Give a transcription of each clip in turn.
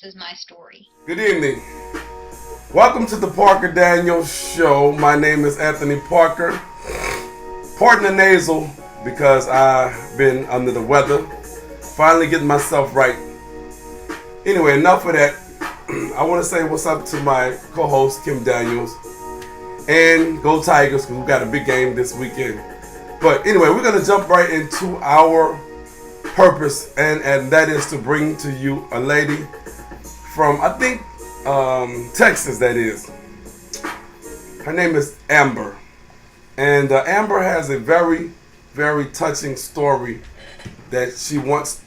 is my story. Good evening. Welcome to the Parker Daniels Show. My name is Anthony Parker. Pardon the nasal because I've been under the weather. Finally getting myself right. Anyway, enough of that. I want to say what's up to my co-host Kim Daniels. And go Tigers, because we got a big game this weekend. But anyway, we're going to jump right into our purpose, and that is to bring to you a lady from, I think, Texas, that is. Her name is Amber. And Amber has a very, very touching story that she wants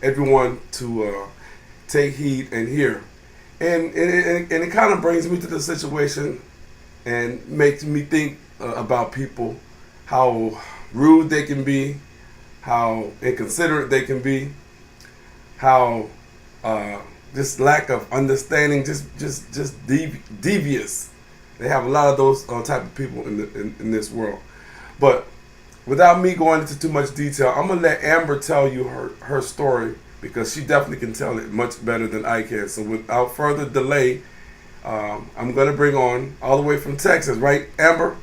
everyone to take heed and hear. And it kind of brings me to the situation and makes me think about people, how rude they can be, how inconsiderate they can be, how just lack of understanding, just devious. They have a lot of those type of people in this world. But without me going into too much detail, I'm gonna let Amber tell you her story, because she definitely can tell it much better than I can. So without further delay, I'm gonna bring on all the way from Texas, right, Amber?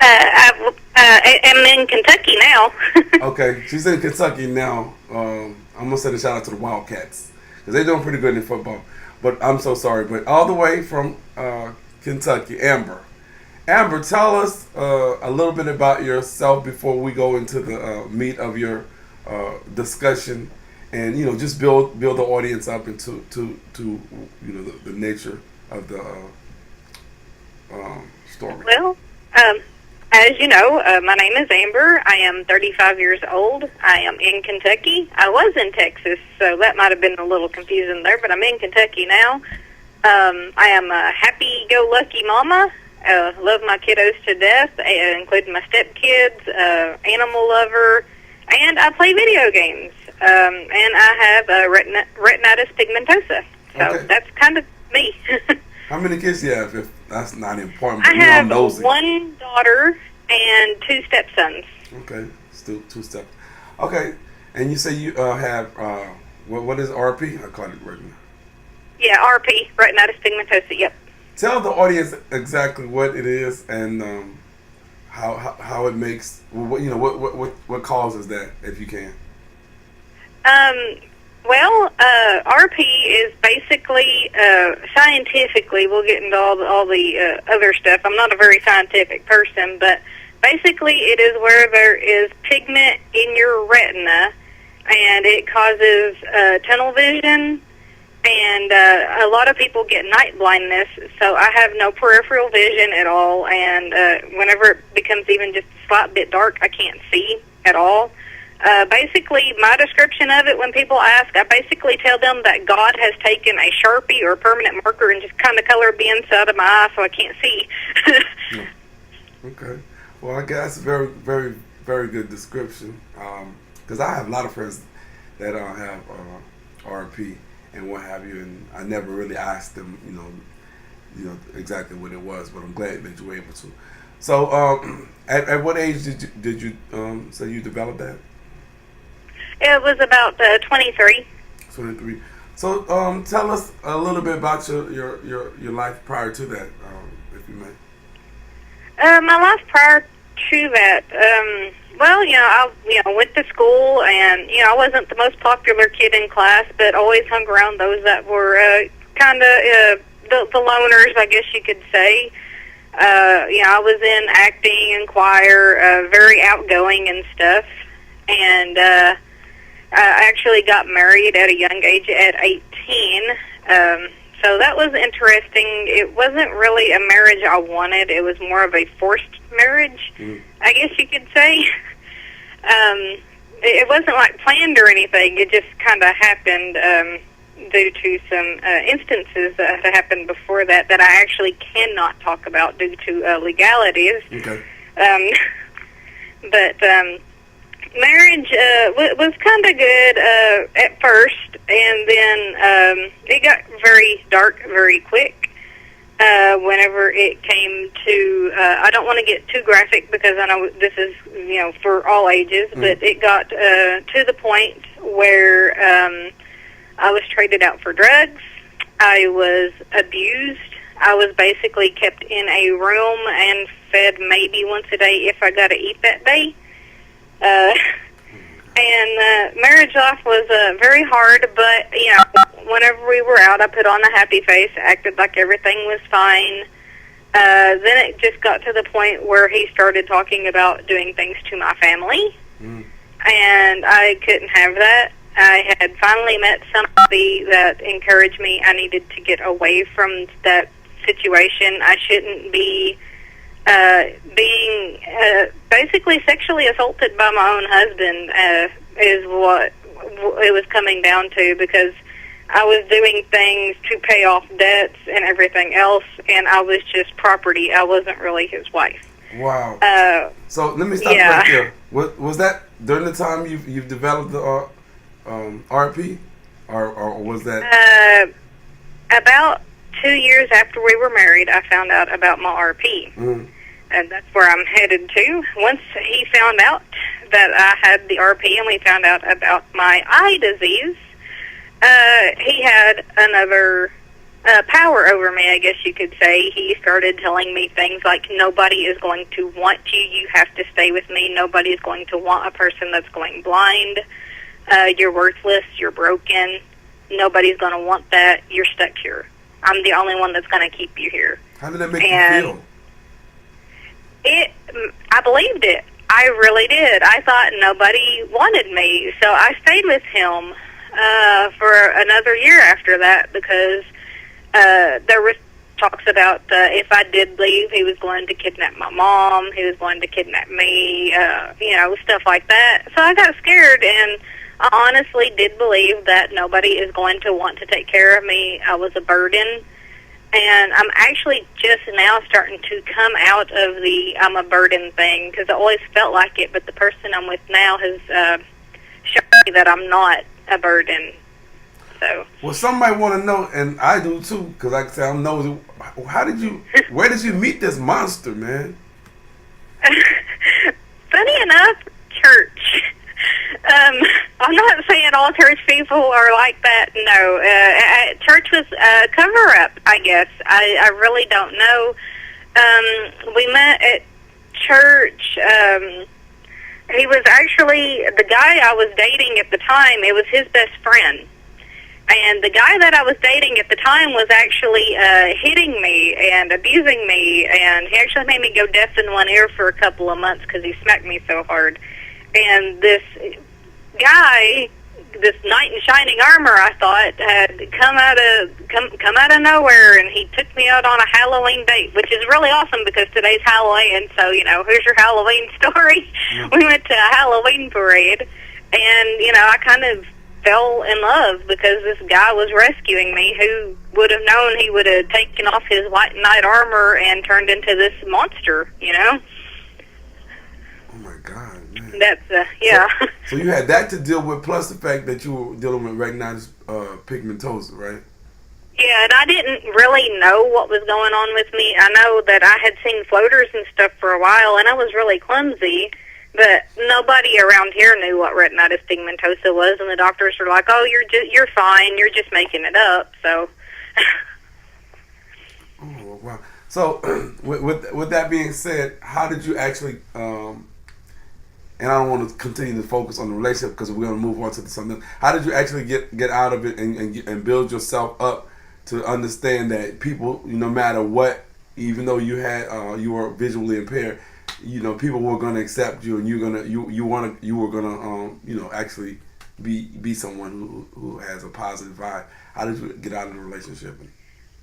I'm in Kentucky now. Okay, she's in Kentucky now. I'm gonna send a shout out to the Wildcats because they're doing pretty good in football. But I'm so sorry. But all the way from Kentucky, Amber. Amber, tell us a little bit about yourself before we go into the meat of your discussion, and just build the audience up into the nature of the story. Well, as you know, my name is Amber. I am 35 years old. I am in Kentucky. I was in Texas, so that might have been a little confusing there, but I'm in Kentucky now. I am a happy-go-lucky mama. Love my kiddos to death, including my stepkids, animal lover, and I play video games. And I have retinitis pigmentosa. So Okay. that's kind of me. How many kids do you have? If that's not important, I but have nosy. one daughter and two stepsons. Okay, still two steps. Okay, and you say you have what is RP? I call it retina. Yeah, RP, retinitis pigmentosa. Yep. Tell the audience exactly what it is and how it makes what causes that, if you can. Well, RP is basically scientifically. We'll get into all the other stuff. I'm not a very scientific person, but basically, it is where there is pigment in your retina, and it causes tunnel vision. And a lot of people get night blindness, so I have no peripheral vision at all, and whenever it becomes even just a slight bit dark, I can't see at all. Basically, my description of it, when people ask, I basically tell them that God has taken a Sharpie or a permanent marker and just kind of colored the inside of my eye so I can't see. Yeah. Okay. Well, I guess very, very, very good description, because I have a lot of friends that have RP and what have you, and I never really asked them, exactly what it was, but I'm glad that you were able to. So, at what age did you say you developed that? It was about 23. 23. So, tell us a little bit about your life prior to that, if you may. My life prior to that, well, I went to school, and I wasn't the most popular kid in class, but always hung around those that were kind of the loners, I guess you could say. I was in acting and choir, very outgoing and stuff, and I actually got married at a young age at 18. So that was interesting. It wasn't really a marriage I wanted. It was more of a forced marriage, I guess you could say. It wasn't like planned or anything. It just kind of happened due to some instances that had happened before that I actually cannot talk about due to legalities. Okay. But marriage was kind of good at first, and then it got very dark very quick. Whenever it came to, I don't want to get too graphic because I know this is, for all ages, but it got to the point where I was traded out for drugs. I was abused. I was basically kept in a room and fed maybe once a day if I got to eat that day. And marriage life was very hard, but, whenever we were out, I put on a happy face, acted like everything was fine. Then it just got to the point where he started talking about doing things to my family, and I couldn't have that. I had finally met somebody that encouraged me. I needed to get away from that situation. I shouldn't be being basically sexually assaulted by my own husband is what it was coming down to, because I was doing things to pay off debts and everything else, and I was just property. I wasn't really his wife. Wow. So let me stop right there. Was that during the time you've developed the RP, or was that about 2 years after we were married? I found out about my RP, and that's where I'm headed to. Once he found out that I had the RP, and we found out about my eye disease, he had another power over me, I guess you could say. He started telling me things like, nobody is going to want you. You have to stay with me. Nobody is going to want a person that's going blind. You're worthless. You're broken. Nobody's going to want that. You're stuck here. I'm the only one that's going to keep you here. How did that make you feel? I believed it. I really did. I thought nobody wanted me. So I stayed with him for another year after that, because there was talks about if I did leave, he was going to kidnap my mom, he was going to kidnap me, stuff like that. So I got scared, and I honestly did believe that nobody is going to want to take care of me. I was a burden, and I'm actually just now starting to come out of the I'm a burden thing, because I always felt like it, but the person I'm with now has shown me that I'm not a burden. So. Well, somebody want to know, and I do too, because like I said, I'm nosy. Where did you meet this monster, man? Funny enough, church. I'm not saying all church people are like that. No, church was a cover-up, I guess. I really don't know. We met at church. He was actually the guy I was dating at the time. It was his best friend. And the guy that I was dating at the time was actually hitting me and abusing me, and he actually made me go deaf in one ear for a couple of months because he smacked me so hard. And this guy, this knight in shining armor, I thought, had come out of nowhere, and he took me out on a Halloween date, which is really awesome because today's Halloween. So here's your Halloween story. We went to a Halloween parade, and I kind of fell in love because this guy was rescuing me. Who would have known he would have taken off his white knight armor and turned into this monster? Oh my God, man. That's yeah. So you had that to deal with, plus the fact that you were dealing with retinitis pigmentosa, right? Yeah, and I didn't really know what was going on with me. I know that I had seen floaters and stuff for a while, and I was really clumsy. But nobody around here knew what retinitis pigmentosa was, and the doctors were like, "Oh, you're fine. You're just making it up." So. Oh wow! So, with that being said, how did you actually? And I don't want to continue to focus on the relationship because we're going to move on to something. How did you actually get out of it and build yourself up to understand that people, no matter what, even though you were visually impaired, people were going to accept you, and you were going to actually be someone who has a positive vibe. How did you get out of the relationship?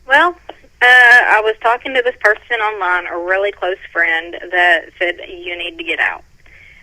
Well, I was talking to this person online, a really close friend, that said you need to get out.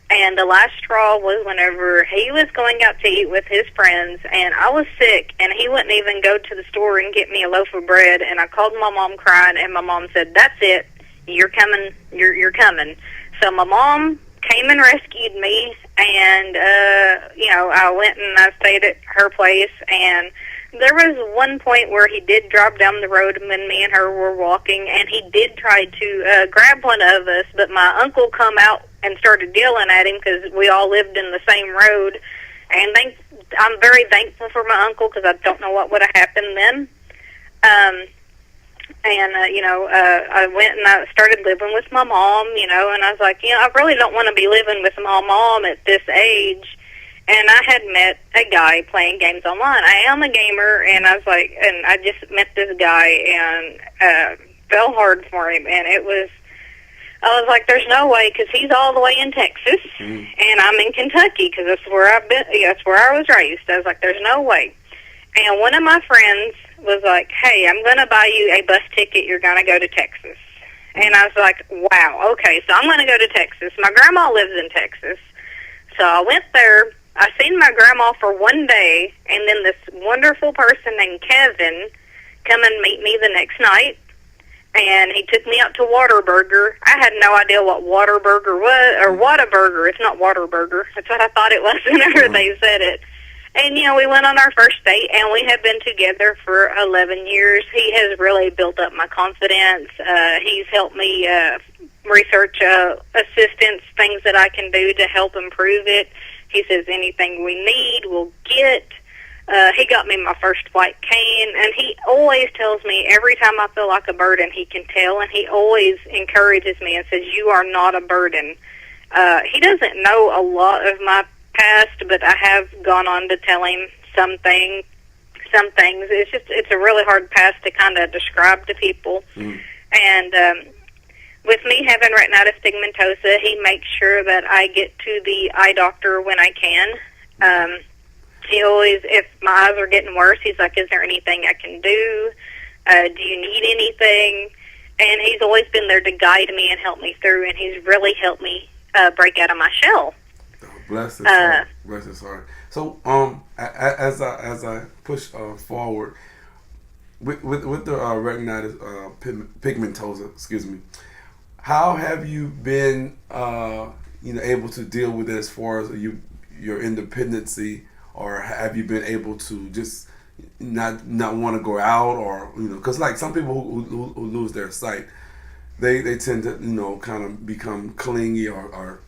And the last straw was whenever he was going out to eat with his friends, and I was sick, and he wouldn't even go to the store and get me a loaf of bread. And I called my mom crying, and my mom said, "That's it. You're coming. You're coming." So my mom came and rescued me, and I went and I stayed at her place. And there was one point where he did drive down the road when me and her were walking, and he did try to grab one of us, but my uncle come out and started yelling at him because we all lived in the same road. And I'm very thankful for my uncle because I don't know what would have happened then. I went and I started living with my mom, and I was like, I really don't want to be living with my mom at this age. And I had met a guy playing games online. I am a gamer, and I was like, and I just met this guy and fell hard for him. And I was like, there's no way, because he's all the way in Texas, and I'm in Kentucky, because that's where I've been. That's where I was raised. I was like, there's no way. And one of my friends was like, hey, I'm going to buy you a bus ticket. You're going to go to Texas. And I was like, wow, okay, so I'm going to go to Texas. My grandma lives in Texas. So I went there. I seen my grandma for one day, and then this wonderful person named Kevin come and meet me the next night. And he took me out to Whataburger. I had no idea what Whataburger was, or Whataburger. It's not Whataburger. That's what I thought it was whenever they said it. And, we went on our first date, and we have been together for 11 years. He has really built up my confidence. He's helped me research assistance, things that I can do to help improve it. He says anything we need, we'll get. He got me my first white cane, and he always tells me every time I feel like a burden, he can tell, and he always encourages me and says, you are not a burden. He doesn't know a lot of my past, but I have gone on to tell him some things. It's a really hard past to kind of describe to people. And with me having retinitis pigmentosa, he makes sure that I get to the eye doctor when I can. He always, if my eyes are getting worse, he's like, is there anything I can do? Do you need anything? And he's always been there to guide me and help me through, and he's really helped me break out of my shell. Bless his heart. Bless his heart. So, as I push forward with the retinitis pigmentosa, excuse me, how have you been, able to deal with it as far as your independency, or have you been able to just not want to go out, or because like some people who lose their sight, they tend to kind of become clingy or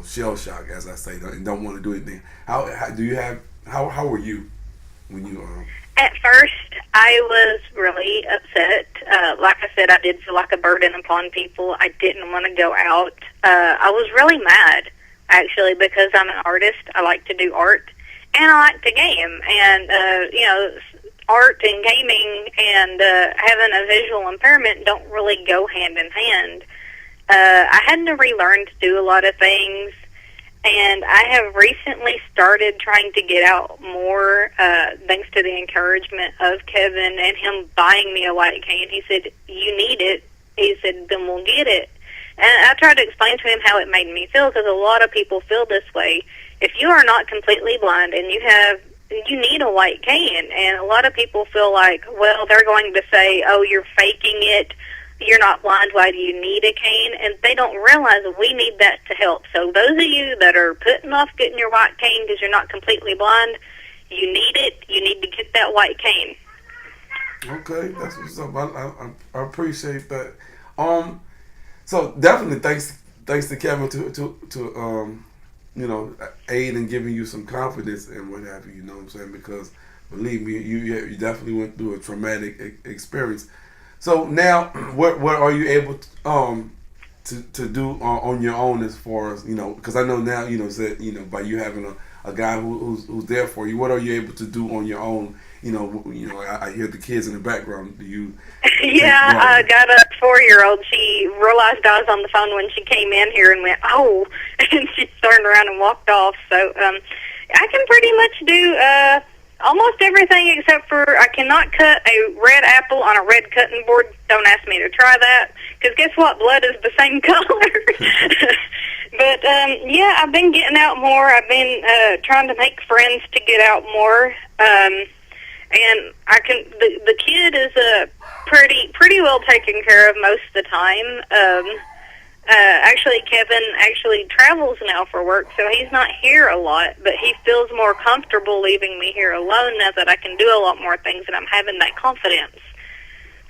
shell shock, as I say, and don't want to do anything. How were you when you? At first, I was really upset. Like I said, I did feel like a burden upon people. I didn't want to go out. I was really mad, actually, because I'm an artist. I like to do art, and I like to game. And art and gaming and having a visual impairment don't really go hand in hand. I had to relearn to do a lot of things, and I have recently started trying to get out more, thanks to the encouragement of Kevin and him buying me a white cane. He said, you need it. He said, then we'll get it. And I tried to explain to him how it made me feel, because a lot of people feel this way. If you are not completely blind and you need a white cane, and a lot of people feel like, well, they're going to say, oh, you're faking it. You're not blind, why do you need a cane? And they don't realize we need that to help. So those of you that are putting off getting your white cane because you're not completely blind, you need it. You need to get that white cane. Okay, that's what's up. I appreciate that. So definitely thanks to Kevin to aid in giving you some confidence and what have you. You know what I'm saying? Because believe me, you definitely went through a traumatic experience. So now, what are you able to do on your own, as far as because I know now that by you having a guy who's there for you, what are you able to do on your own? I hear the kids in the background. Do you? Yeah, I got a 4-year-old. She realized I was on the phone when she came in here and went, oh, and she turned around and walked off. So I can pretty much do almost everything, except for I cannot cut a red apple on a red cutting board. Don't ask me to try that, because guess what? Blood is the same color. But, yeah, I've been getting out more. I've been trying to make friends to get out more. And the kid is pretty well taken care of most of the time. Actually, Kevin actually travels now for work, so he's not here a lot, but he feels more comfortable leaving me here alone now that I can do a lot more things and I'm having that confidence.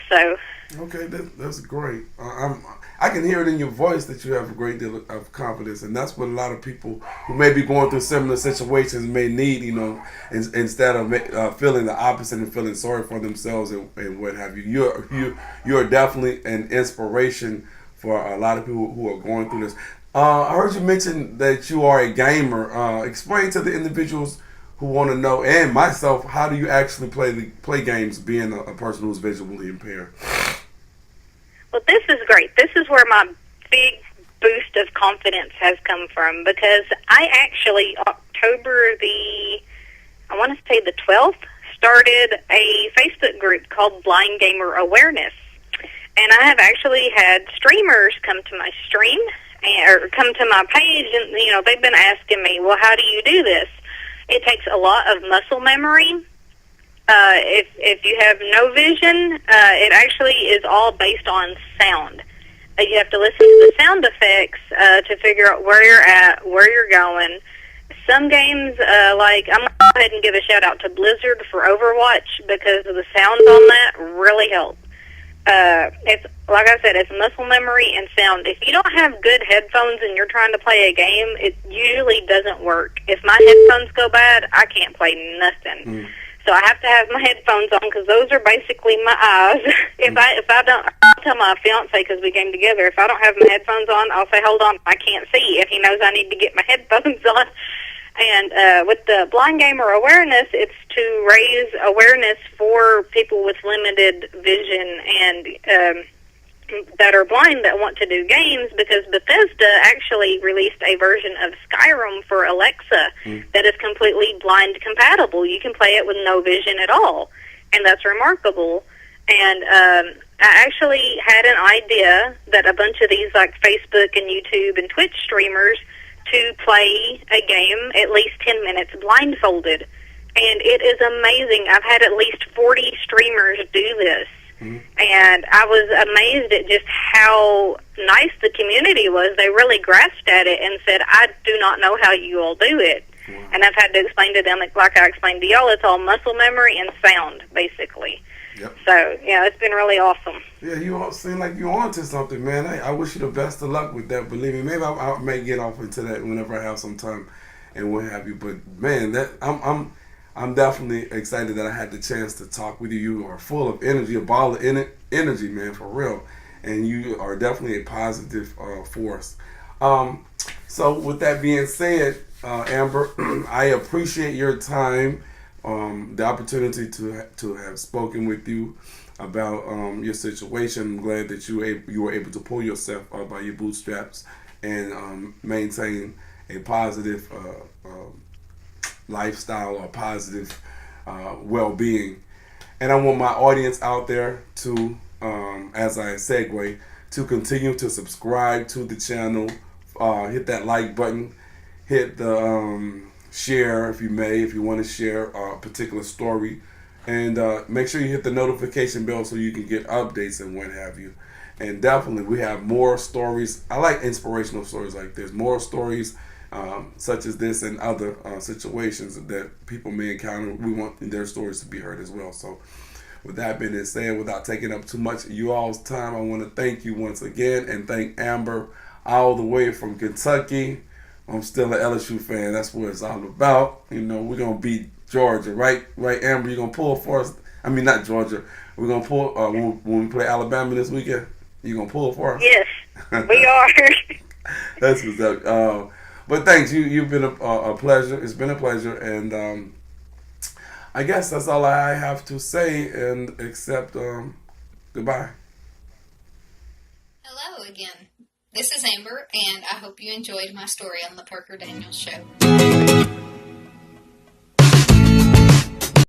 So. Okay, that's great. I can hear it in your voice that you have a great deal of confidence, and that's what a lot of people who may be going through similar situations may need. Instead of feeling the opposite and feeling sorry for themselves and what have you. You're definitely an inspiration for a lot of people who are going through this. I heard you mention that you are a gamer. Explain to the individuals who want to know, and myself, how do you actually play games being a person who's visually impaired? Well, this is great. This is where my big boost of confidence has come from, because I actually, I want to say the 12th, started a Facebook group called Blind Gamer Awareness. And I have actually had streamers come to my stream or come to my page, and they've been asking me, well, how do you do this? It takes a lot of muscle memory. If you have no vision, it actually is all based on sound. You have to listen to the sound effects to figure out where you're at, where you're going. Some games, like, I'm going to go ahead and give a shout-out to Blizzard for Overwatch, because of the sound on that really helped. It's, like I said, it's muscle memory and sound. If you don't have good headphones and you're trying to play a game, it usually doesn't work. If my headphones go bad, I can't play nothing. So I have to have my headphones on, because those are basically my eyes. If I don't, I'll tell my fiance, because we came together, if I don't have my headphones on, I'll say, hold on, I can't see, if he knows I need to get my headphones on. And with the Blind Gamer Awareness, it's to raise awareness for people with limited vision and that are blind that want to do games, because Bethesda actually released a version of Skyrim for Alexa that is completely blind compatible. You can play it with no vision at all, and that's remarkable. And I actually had an idea that a bunch of these, like Facebook and YouTube and Twitch streamers, to play a game at least 10 minutes blindfolded. And it is amazing. I've had at least 40 streamers do this. And I was amazed at just how nice the community was. They really grasped at it and said, I do not know how you all do it. And I've had to explain to them, like I explained to y'all, it's all muscle memory and sound, basically. Yep. So, yeah, it's been really awesome. Yeah, you all seem like you're on to something, man. I wish you the best of luck with that. Believe me, maybe I may get off into that whenever I have some time and what have you. But, man, I'm definitely excited that I had the chance to talk with you. You are full of energy, a ball of energy, man, for real. And you are definitely a positive force. So with that being said, Amber, I appreciate your time, the opportunity to have spoken with you about your situation. I'm glad that you were able to pull yourself up by your bootstraps and maintain a positive lifestyle or positive well-being. And I want my audience out there to, as I segue, to continue to subscribe to the channel, hit that like button, hit the share if you want to share a particular story, and make sure you hit the notification bell so you can get updates and what have you. And definitely we have more stories. I like inspirational stories like this, more stories such as this and other situations that people may encounter. We want their stories to be heard as well. So with that being said, without taking up too much of you all's time, I want to thank you once again and thank Amber all the way from Kentucky. I'm still an LSU fan. That's what it's all about. We're going to beat Georgia, right? Right, Amber? You're going to pull for us? I mean, not Georgia. We're going to pull when we play Alabama this weekend. You're going to pull for us? Yes, we are. That's what's up. But thanks. You've been a pleasure. It's been a pleasure. And I guess that's all I have to say, and except goodbye. Hello again. This is Amber, and I hope you enjoyed my story on the Parker Daniels Show.